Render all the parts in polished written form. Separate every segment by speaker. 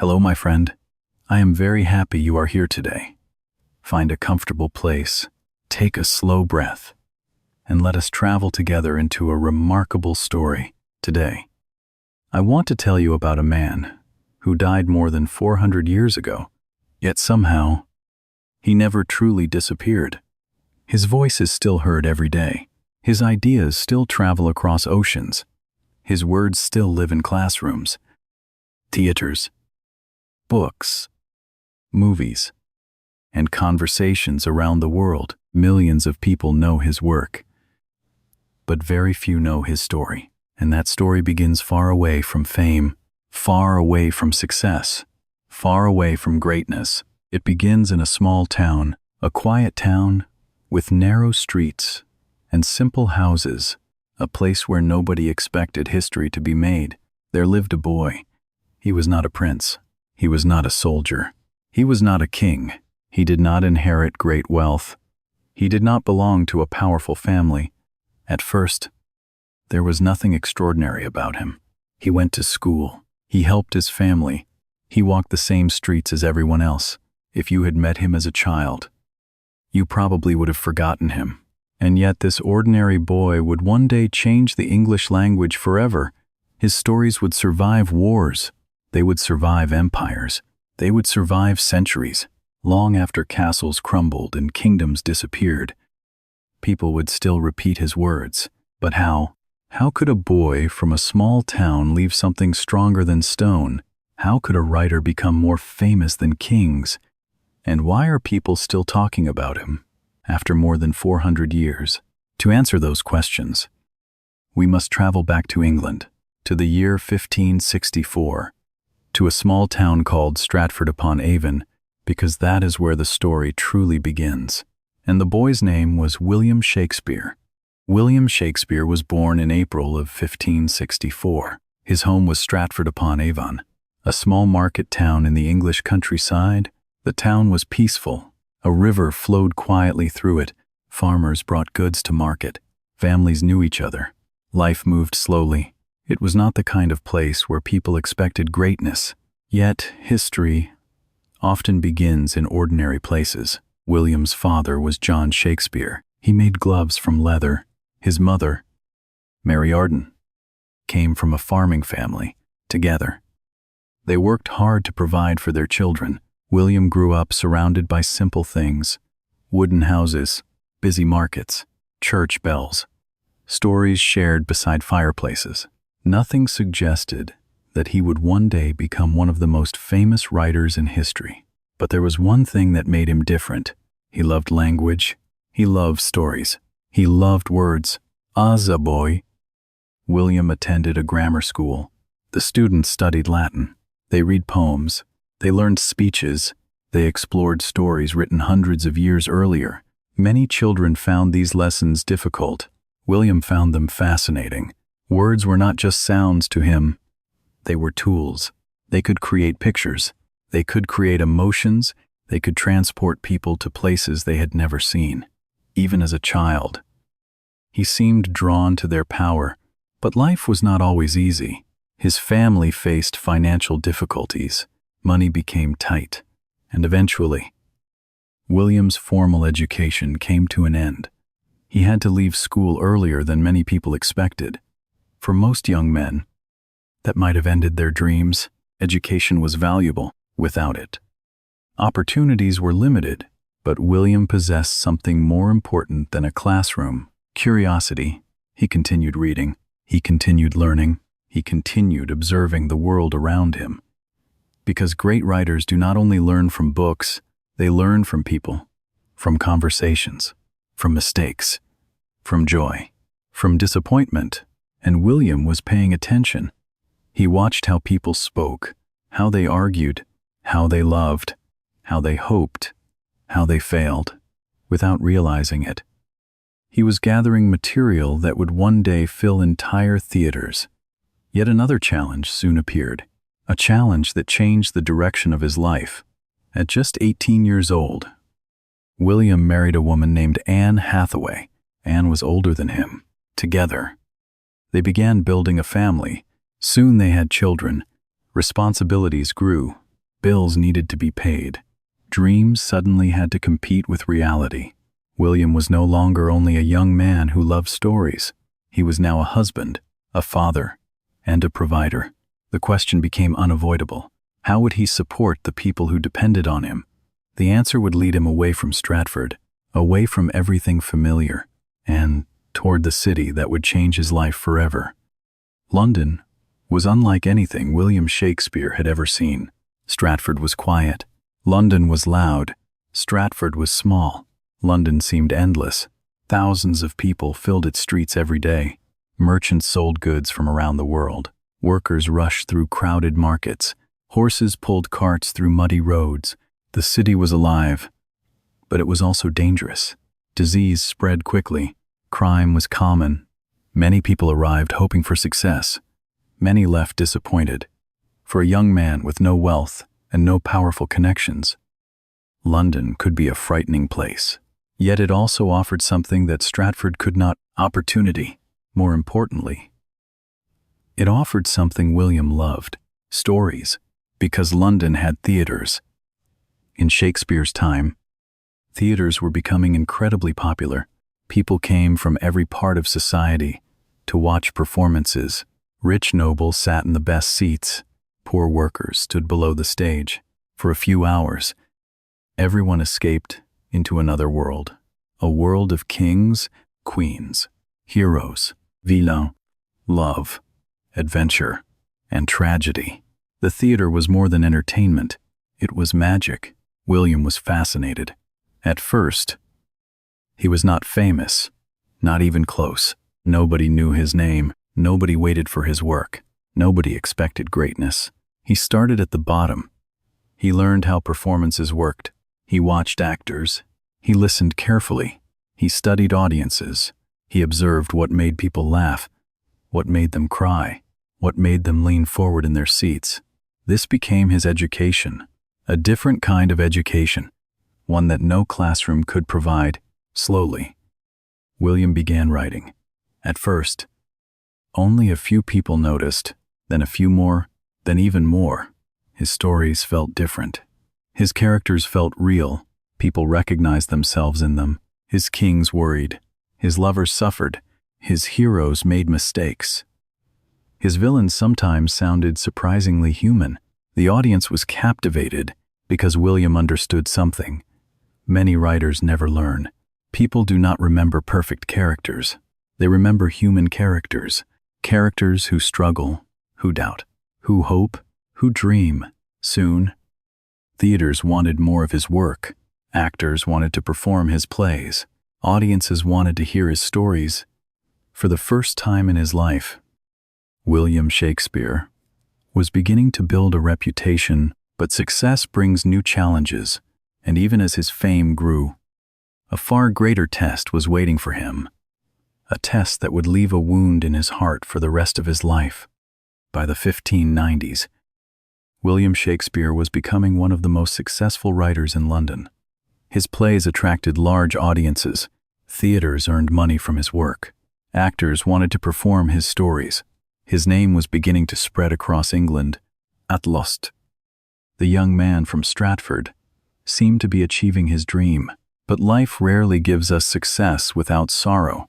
Speaker 1: Hello, my friend. I am very happy you are here today. Find a comfortable place, take a slow breath, and let us travel together into a remarkable story today. I want to tell you about a man who died more than 400 years ago, yet somehow he never truly disappeared. His voice is still heard every day. His ideas still travel across oceans. His words still live in classrooms, theaters, books, movies, and conversations around the world. Millions of people know his work, but very few know his story. And that story begins far away from fame, far away from success, far away from greatness. It begins in a small town, a quiet town with narrow streets and simple houses, a place where nobody expected history to be made. There lived a boy. He was not a prince. He was not a soldier. He was not a king. He did not inherit great wealth. He did not belong to a powerful family. At first, there was nothing extraordinary about him. He went to school. He helped his family. He walked the same streets as everyone else. If you had met him as a child, you probably would have forgotten him. And yet this ordinary boy would one day change the English language forever. His stories would survive wars. They would survive empires. They would survive centuries. Long after castles crumbled and kingdoms disappeared, people would still repeat his words. But how? How could a boy from a small town leave something stronger than stone? How could a writer become more famous than kings? And why are people still talking about him after more than 400 years? To answer those questions, we must travel back to England, to the year 1564, to a small town called Stratford-upon-Avon, because that is where the story truly begins. And the boy's name was William Shakespeare. William Shakespeare was born in April of 1564. His home was Stratford-upon-Avon, a small market town in the English countryside. The town was peaceful. A river flowed quietly through it. Farmers brought goods to market. Families knew each other. Life moved slowly. It was not the kind of place where people expected greatness. Yet, history often begins in ordinary places. William's father was John Shakespeare. He made gloves from leather. His mother, Mary Arden, came from a farming family. Together, they worked hard to provide for their children. William grew up surrounded by simple things: wooden houses, busy markets, church bells, stories shared beside fireplaces. Nothing suggested that he would one day become one of the most famous writers in history. But there was one thing that made him different. He loved language. He loved stories. He loved words. As a boy, William attended a grammar school. The students studied Latin. They read poems. They learned speeches. They explored stories written hundreds of years earlier. Many children found these lessons difficult. William found them fascinating. Words were not just sounds to him. They were tools. They could create pictures. They could create emotions. They could transport people to places they had never seen. Even as a child, he seemed drawn to their power. But life was not always easy. His family faced financial difficulties. Money became tight. And eventually, William's formal education came to an end. He had to leave school earlier than many people expected. For most young men, that might have ended their dreams. Education was valuable. Without it, opportunities were limited. But William possessed something more important than a classroom: curiosity. He continued reading. He continued learning. He continued observing the world around him. Because great writers do not only learn from books, they learn from people, from conversations, from mistakes, from joy, from disappointment. And William was paying attention. He watched how people spoke, how they argued, how they loved, how they hoped, how they failed, without realizing it. He was gathering material that would one day fill entire theaters. Yet another challenge soon appeared, a challenge that changed the direction of his life. At just 18 years old, William married a woman named Anne Hathaway. Anne was older than him. Together, they began building a family. Soon they had children. Responsibilities grew. Bills needed to be paid. Dreams suddenly had to compete with reality. William was no longer only a young man who loved stories. He was now a husband, a father, and a provider. The question became unavoidable. How would he support the people who depended on him? The answer would lead him away from Stratford, away from everything familiar, and toward the city that would change his life forever. London was unlike anything William Shakespeare had ever seen. Stratford was quiet. London was loud. Stratford was small. London seemed endless. Thousands of people filled its streets every day. Merchants sold goods from around the world. Workers rushed through crowded markets. Horses pulled carts through muddy roads. The city was alive, but it was also dangerous. Disease spread quickly. Crime was common. Many people arrived hoping for success. Many left disappointed. For a young man with no wealth and no powerful connections, London could be a frightening place. Yet it also offered something that Stratford could not: opportunity. More importantly, it offered something William loved: stories, because London had theaters. In Shakespeare's time, theaters were becoming incredibly popular. People came from every part of society to watch performances. Rich nobles sat in the best seats. Poor workers stood below the stage. For a few hours, everyone escaped into another world. A world of kings, queens, heroes, villains, love, adventure, and tragedy. The theater was more than entertainment. It was magic. William was fascinated. At first, he was not famous, not even close. Nobody knew his name. Nobody waited for his work. Nobody expected greatness. He started at the bottom. He learned how performances worked. He watched actors. He listened carefully. He studied audiences. He observed what made people laugh, what made them cry, what made them lean forward in their seats. This became his education, a different kind of education, one that no classroom could provide. Slowly, William began writing. At first, only a few people noticed, then a few more, then even more. His stories felt different. His characters felt real. People recognized themselves in them. His kings worried. His lovers suffered. His heroes made mistakes. His villains sometimes sounded surprisingly human. The audience was captivated because William understood something many writers never learn. People do not remember perfect characters. They remember human characters. Characters who struggle, who doubt, who hope, who dream. Soon, theaters wanted more of his work. Actors wanted to perform his plays. Audiences wanted to hear his stories. For the first time in his life, William Shakespeare was beginning to build a reputation, but success brings new challenges, and even as his fame grew, a far greater test was waiting for him, a test that would leave a wound in his heart for the rest of his life. By the 1590s, William Shakespeare was becoming one of the most successful writers in London. His plays attracted large audiences. Theaters earned money from his work. Actors wanted to perform his stories. His name was beginning to spread across England. At last, the young man from Stratford seemed to be achieving his dream. But life rarely gives us success without sorrow.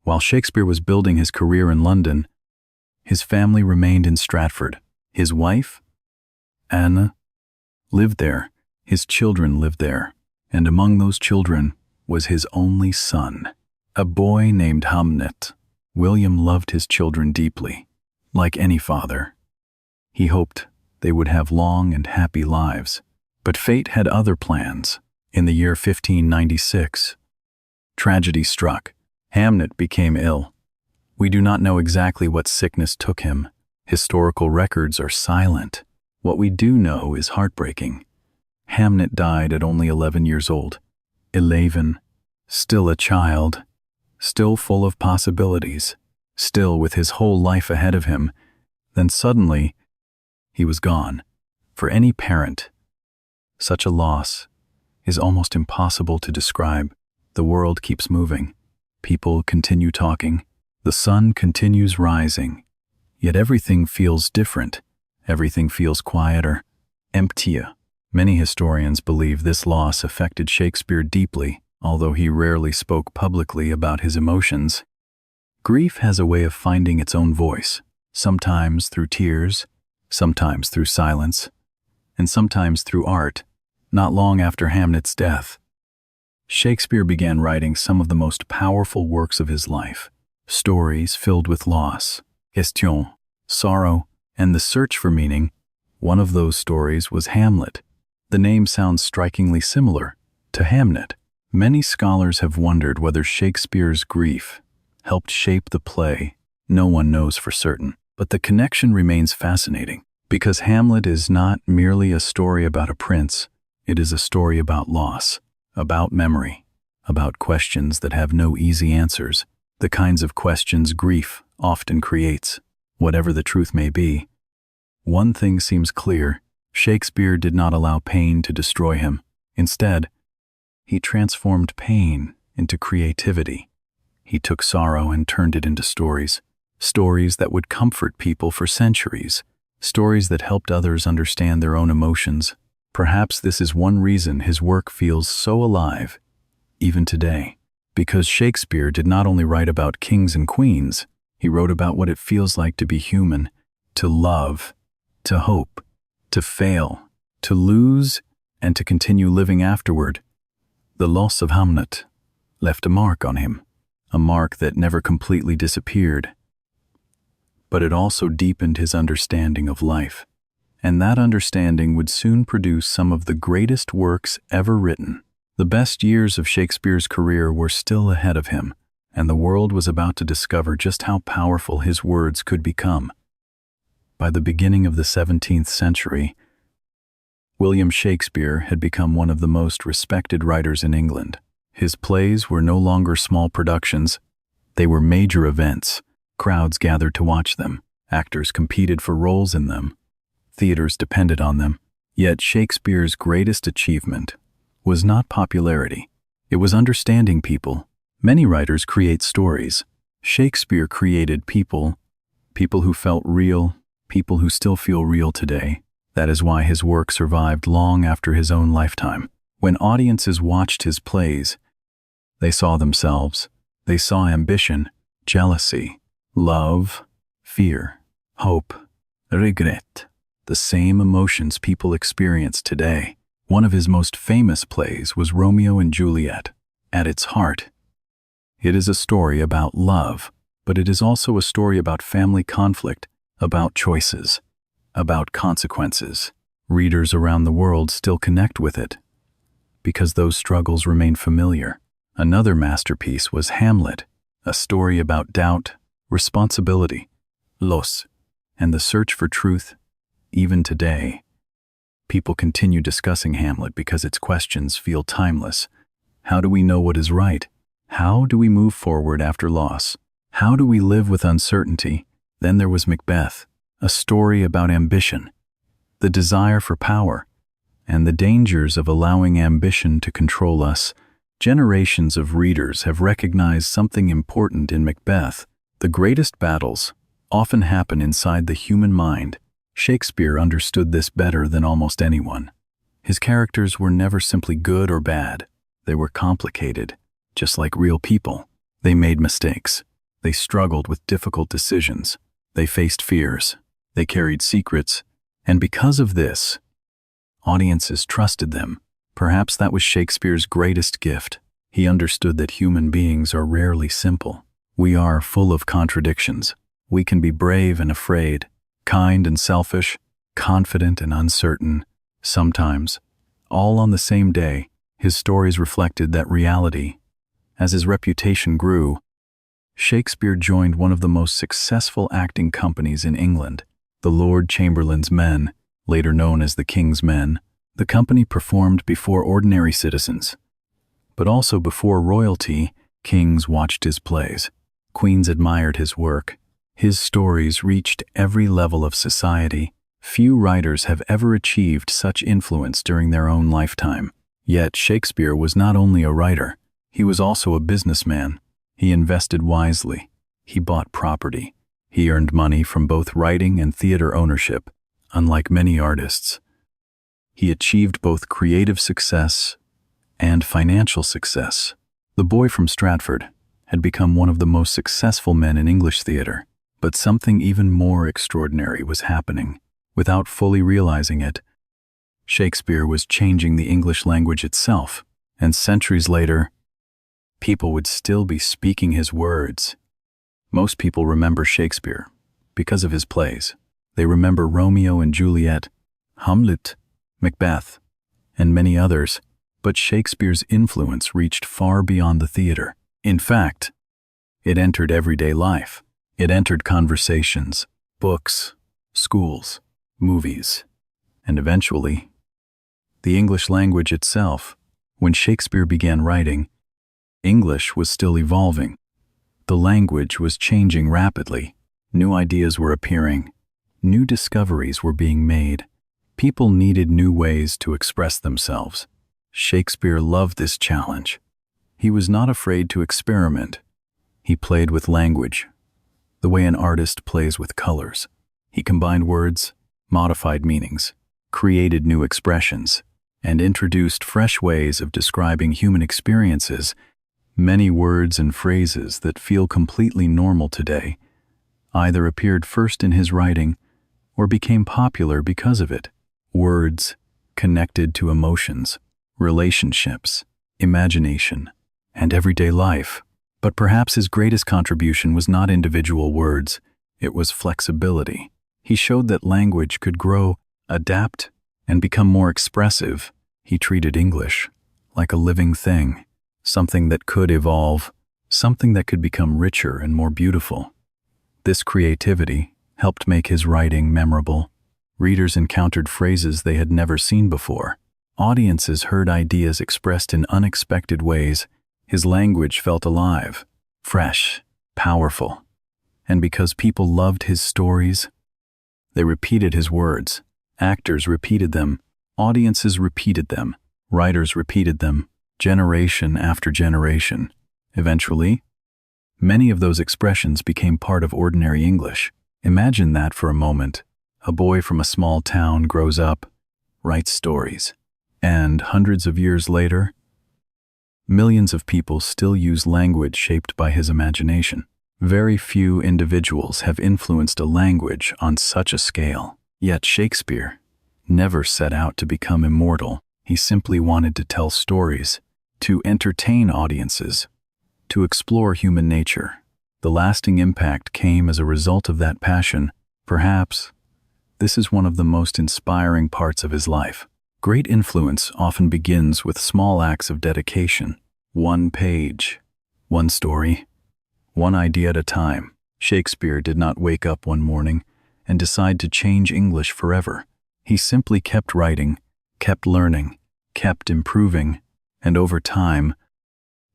Speaker 1: While Shakespeare was building his career in London, his family remained in Stratford. His wife, Anna, lived there. His children lived there. And among those children was his only son, a boy named Hamnet. William loved his children deeply. Like any father, he hoped they would have long and happy lives. But fate had other plans. In the year 1596, tragedy struck. Hamnet became ill. We do not know exactly what sickness took him. Historical records are silent. What we do know is heartbreaking. Hamnet died at only 11 years old. 11, still a child, still full of possibilities, still with his whole life ahead of him. Then suddenly, he was gone. For any parent, such a loss is almost impossible to describe. The world keeps moving. People continue talking. The sun continues rising. Yet everything feels different. Everything feels quieter. emptia. Many historians believe this loss affected Shakespeare deeply, although he rarely spoke publicly about his emotions. Grief has a way of finding its own voice, sometimes through tears, sometimes through silence, and sometimes through art. Not long after Hamlet's death, Shakespeare began writing some of the most powerful works of his life, stories filled with loss, question, sorrow, and the search for meaning. One of those stories was Hamlet. The name sounds strikingly similar to Hamnet. Many scholars have wondered whether Shakespeare's grief helped shape the play. No one knows for certain, but the connection remains fascinating, because Hamlet is not merely a story about a prince, it is a story about loss, about memory, about questions that have no easy answers, the kinds of questions grief often creates, whatever the truth may be. One thing seems clear: Shakespeare did not allow pain to destroy him. Instead, he transformed pain into creativity. He took sorrow and turned it into stories, stories that would comfort people for centuries, stories that helped others understand their own emotions. Perhaps this is one reason his work feels so alive, even today. Because Shakespeare did not only write about kings and queens, he wrote about what it feels like to be human, to love, to hope, to fail, to lose, and to continue living afterward. The loss of Hamlet left a mark on him, a mark that never completely disappeared. But it also deepened his understanding of life, and that understanding would soon produce some of the greatest works ever written. The best years of Shakespeare's career were still ahead of him, and the world was about to discover just how powerful his words could become. By the beginning of the 17th century, William Shakespeare had become one of the most respected writers in England. His plays were no longer small productions, they were major events. Crowds gathered to watch them, actors competed for roles in them, theaters depended on them. Yet Shakespeare's greatest achievement was not popularity, it was understanding people. Many writers create stories. Shakespeare created people, people who felt real, people who still feel real today. That is why his work survived long after his own lifetime. When audiences watched his plays, they saw themselves. They saw ambition, jealousy, love, fear, hope, regret, the same emotions people experience today. One of his most famous plays was Romeo and Juliet. At its heart, it is a story about love, but it is also a story about family conflict, about choices, about consequences. Readers around the world still connect with it, because those struggles remain familiar. Another masterpiece was Hamlet, a story about doubt, responsibility, loss, and the search for truth. Even today, people continue discussing Hamlet because its questions feel timeless. How do we know what is right? How do we move forward after loss? How do we live with uncertainty? Then there was Macbeth, a story about ambition, the desire for power, and the dangers of allowing ambition to control us. Generations of readers have recognized something important in Macbeth. The greatest battles often happen inside the human mind. Shakespeare understood this better than almost anyone. His characters were never simply good or bad. They were complicated, just like real people. They made mistakes. They struggled with difficult decisions. They faced fears. They carried secrets. And because of this, audiences trusted them. Perhaps that was Shakespeare's greatest gift. He understood that human beings are rarely simple. We are full of contradictions. We can be brave and afraid, kind and selfish, confident and uncertain. Sometimes, all on the same day. His stories reflected that reality. As his reputation grew, Shakespeare joined one of the most successful acting companies in England, the Lord Chamberlain's Men, later known as the King's Men. The company performed before ordinary citizens, but also before royalty. Kings watched his plays. Queens admired his work. His stories reached every level of society. Few writers have ever achieved such influence during their own lifetime. Yet Shakespeare was not only a writer, he was also a businessman. He invested wisely. He bought property. He earned money from both writing and theater ownership. Unlike many artists, He achieved both creative success and financial success. The Boy from Stratford had become one of the most successful men in English theater, but something even more extraordinary was happening. Without fully realizing it, Shakespeare was changing the English language itself, and centuries later, people would still be speaking his words. Most people remember Shakespeare because of his plays. They remember Romeo and Juliet, Hamlet, Macbeth, and many others, but Shakespeare's influence reached far beyond the theater. In fact, it entered everyday life. It entered conversations, books, schools, movies, and eventually, the English language itself. When Shakespeare began writing, English was still evolving. The language was changing rapidly. New ideas were appearing. New discoveries were being made. People needed new ways to express themselves. Shakespeare loved this challenge. He was not afraid to experiment. He played with language, the way an artist plays with colors. He combined words, modified meanings, created new expressions, and introduced fresh ways of describing human experiences. Many words and phrases that feel completely normal today either appeared first in his writing or became popular because of it. Words connected to emotions, relationships, imagination, and everyday life. But perhaps his greatest contribution was not individual words, it was flexibility. He showed that language could grow, adapt, and become more expressive. He treated English like a living thing, something that could evolve, something that could become richer and more beautiful. This creativity helped make his writing memorable. Readers encountered phrases they had never seen before. Audiences heard ideas expressed in unexpected ways. His language felt alive, fresh, powerful. And because people loved his stories, they repeated his words. Actors repeated them, audiences repeated them, writers repeated them, generation after generation. Eventually, many of those expressions became part of ordinary English. Imagine that for a moment. A boy from a small town grows up, writes stories, and hundreds of years later, millions of people still use language shaped by his imagination. Very few individuals have influenced a language on such a scale. Yet Shakespeare never set out to become immortal. He simply wanted to tell stories, to entertain audiences, to explore human nature. The lasting impact came as a result of that passion. Perhaps this is one of the most inspiring parts of his life. Great influence often begins with small acts of dedication. One page, one story, one idea at a time. Shakespeare did not wake up one morning and decide to change English forever. He simply kept writing, kept learning, kept improving, and over time,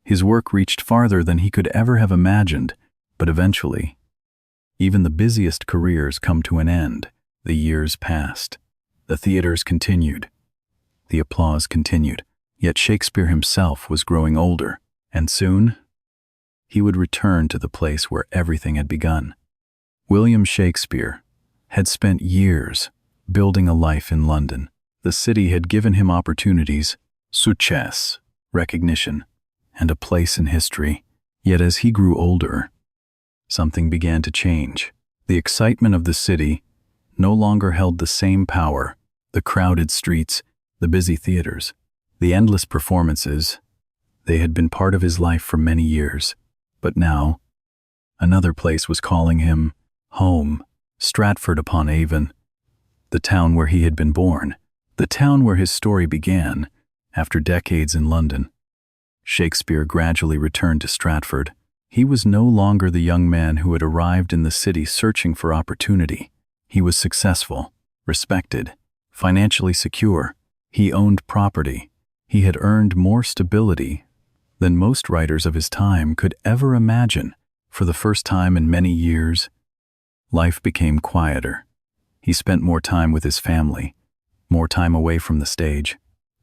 Speaker 1: his work reached farther than he could ever have imagined. But eventually, even the busiest careers come to an end. The years passed. The theaters continued. The applause continued. Yet Shakespeare himself was growing older, and soon, he would return to the place where everything had begun. William Shakespeare had spent years building a life in London. The city had given him opportunities, success, recognition, and a place in history. Yet as he grew older, something began to change. The excitement of the city no longer held the same power. The crowded streets, the busy theaters, the endless performances, they had been part of his life for many years. But now, another place was calling him home, Stratford-upon-Avon, the town where he had been born, the town where his story began. After decades in London, Shakespeare gradually returned to Stratford. He was no longer the young man who had arrived in the city searching for opportunity. He was successful, respected, financially secure. He owned property. He had earned more stability than most writers of his time could ever imagine. For the first time in many years, life became quieter. He spent more time with his family, more time away from the stage,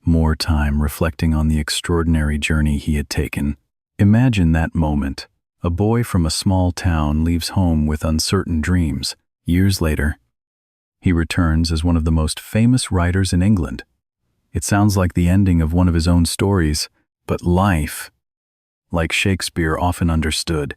Speaker 1: more time reflecting on the extraordinary journey he had taken. Imagine that moment. A boy from a small town leaves home with uncertain dreams. Years later, he returns as one of the most famous writers in England. It sounds like the ending of one of his own stories, but life, like Shakespeare often understood,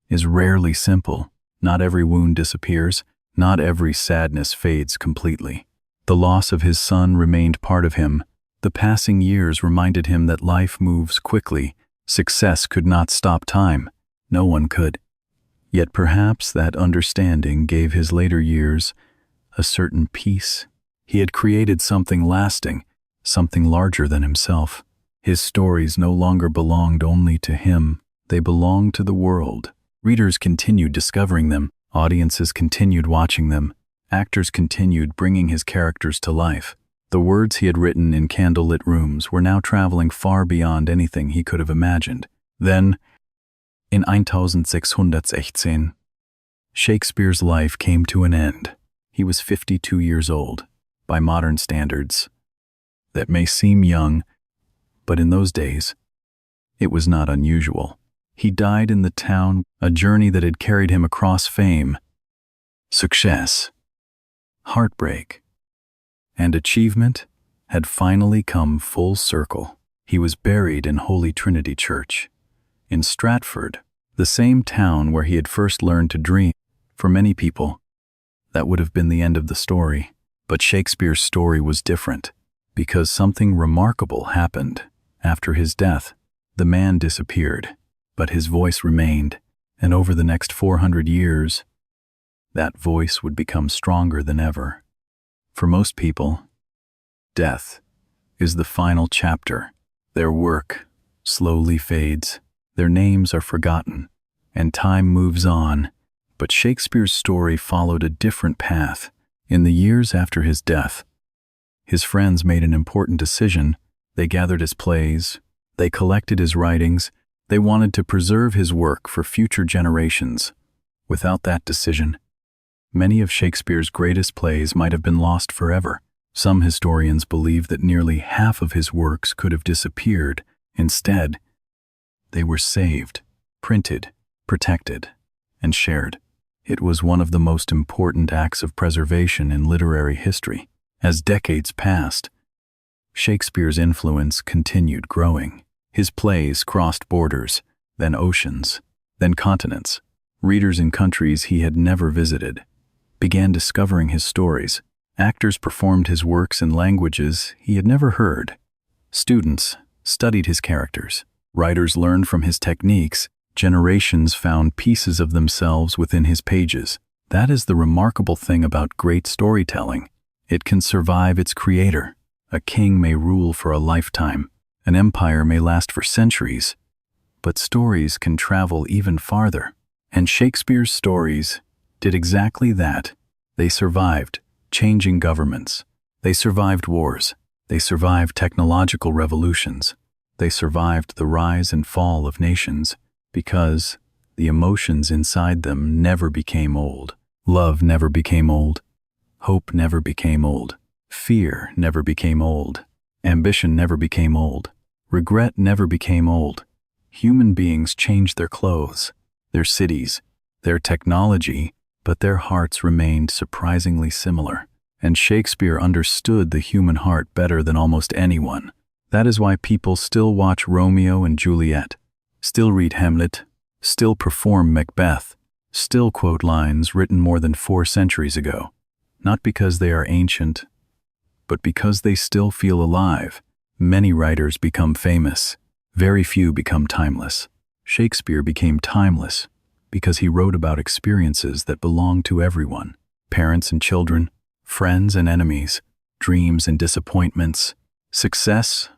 Speaker 1: is rarely simple. Not every wound disappears, not every sadness fades completely. The loss of his son remained part of him. The passing years reminded him that life moves quickly. Success could not stop time. No one could. Yet perhaps that understanding gave his later years a certain peace. He had created something lasting, something larger than himself. His stories no longer belonged only to him. They belonged to the world. Readers continued discovering them. Audiences continued watching them. Actors continued bringing his characters to life. The words he had written in candlelit rooms were now traveling far beyond anything he could have imagined. Then, in 1616, Shakespeare's life came to an end. He was 52 years old. By modern standards, that may seem young, but in those days, it was not unusual. He died in the town, a journey that had carried him across fame, success, heartbreak, and achievement had finally come full circle. He was buried in Holy Trinity Church, in Stratford, the same town where he had first learned to dream. For many people, that would have been the end of the story. But Shakespeare's story was different, because something remarkable happened. After his death, the man disappeared, but his voice remained, and over the next 400 years, that voice would become stronger than ever. For most people, death is the final chapter. Their work slowly fades, their names are forgotten, and time moves on. But Shakespeare's story followed a different path. In the years after his death, his friends made an important decision. They gathered his plays, they collected his writings, they wanted to preserve his work for future generations. Without that decision, many of Shakespeare's greatest plays might have been lost forever. Some historians believe that nearly half of his works could have disappeared. Instead, they were saved, printed, protected, and shared. It was one of the most important acts of preservation in literary history. As decades passed, Shakespeare's influence continued growing. His plays crossed borders, then oceans, then continents. Readers in countries he had never visited began discovering his stories. Actors performed his works in languages he had never heard. Students studied his characters. Writers learned from his techniques. Generations found pieces of themselves within his pages. That is the remarkable thing about great storytelling. It can survive its creator. A king may rule for a lifetime. An empire may last for centuries. But stories can travel even farther. And Shakespeare's stories did exactly that. They survived changing governments. They survived wars. They survived technological revolutions. They survived the rise and fall of nations. Because the emotions inside them never became old. Love never became old. Hope never became old. Fear never became old. Ambition never became old. Regret never became old. Human beings changed their clothes, their cities, their technology, but their hearts remained surprisingly similar. And Shakespeare understood the human heart better than almost anyone. That is why people still watch Romeo and Juliet, still read Hamlet, still perform Macbeth, still quote lines written more than 4 centuries ago. Not because they are ancient, but because they still feel alive. Many writers become famous. Very few become timeless. Shakespeare became timeless because he wrote about experiences that belong to everyone. Parents and children, friends and enemies, dreams and disappointments, success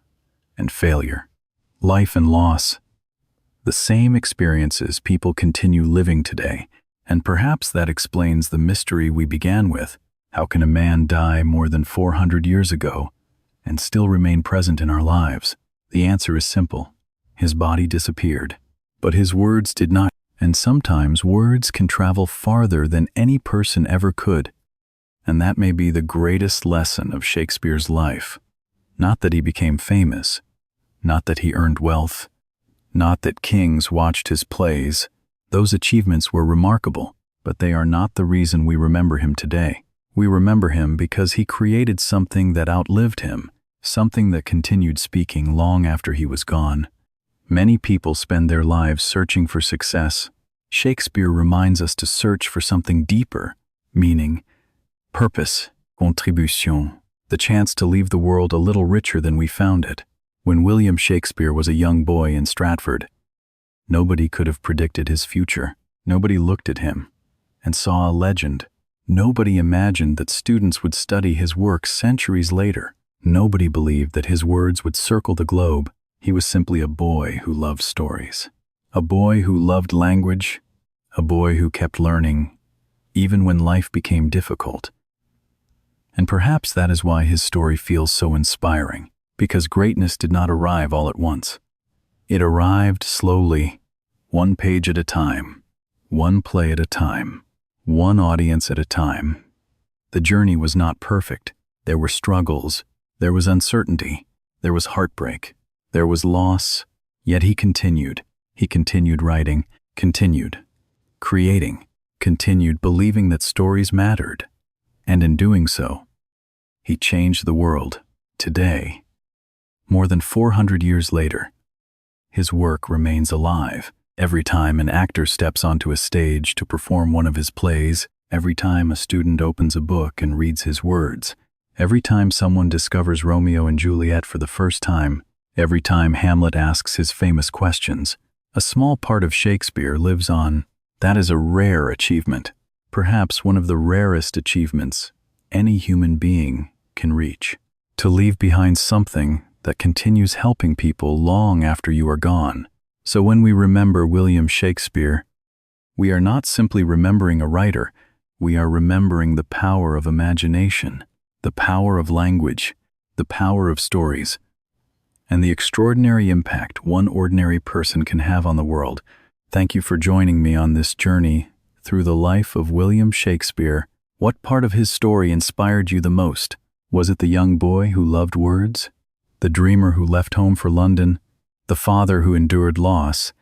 Speaker 1: and failure, life and loss. The same experiences people continue living today, and perhaps that explains the mystery we began with. How can a man die more than 400 years ago and still remain present in our lives? The answer is simple. His body disappeared, but his words did not. And sometimes words can travel farther than any person ever could. And that may be the greatest lesson of Shakespeare's life. Not that he became famous, not that he earned wealth, not that kings watched his plays. Those achievements were remarkable, but they are not the reason we remember him today. We remember him because he created something that outlived him, something that continued speaking long after he was gone. Many people spend their lives searching for success. Shakespeare reminds us to search for something deeper, meaning, purpose, contribution, the chance to leave the world a little richer than we found it. When William Shakespeare was a young boy in Stratford, nobody could have predicted his future. Nobody looked at him and saw a legend. Nobody imagined that students would study his work centuries later. Nobody believed that his words would circle the globe. He was simply a boy who loved stories, a boy who loved language, a boy who kept learning, even when life became difficult. And perhaps that is why his story feels so inspiring, because greatness did not arrive all at once. It arrived slowly, one page at a time, one play at a time, one audience at a time. The journey was not perfect. There were struggles, there was uncertainty, there was heartbreak, there was loss, yet he continued. He continued writing, continued creating, continued believing that stories mattered. And in doing so, he changed the world. Today, more than 400 years later, his work remains alive. Every time an actor steps onto a stage to perform one of his plays, every time a student opens a book and reads his words, every time someone discovers Romeo and Juliet for the first time, every time Hamlet asks his famous questions, a small part of Shakespeare lives on. That is a rare achievement, perhaps one of the rarest achievements any human being can reach. To leave behind something that continues helping people long after you are gone. So when we remember William Shakespeare, we are not simply remembering a writer, we are remembering the power of imagination, the power of language, the power of stories, and the extraordinary impact one ordinary person can have on the world. Thank you for joining me on this journey through the life of William Shakespeare. What part of his story inspired you the most? Was it the young boy who loved words? The dreamer who left home for London? The father who endured loss?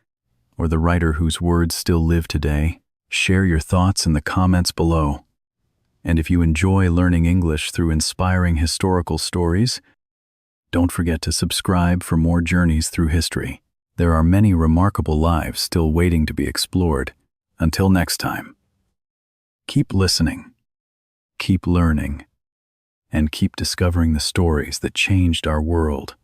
Speaker 1: Or the writer whose words still live today? Share your thoughts in the comments below. And if you enjoy learning English through inspiring historical stories, don't forget to subscribe for more journeys through history. There are many remarkable lives still waiting to be explored. Until next time, keep listening, keep learning, and keep discovering the stories that changed our world.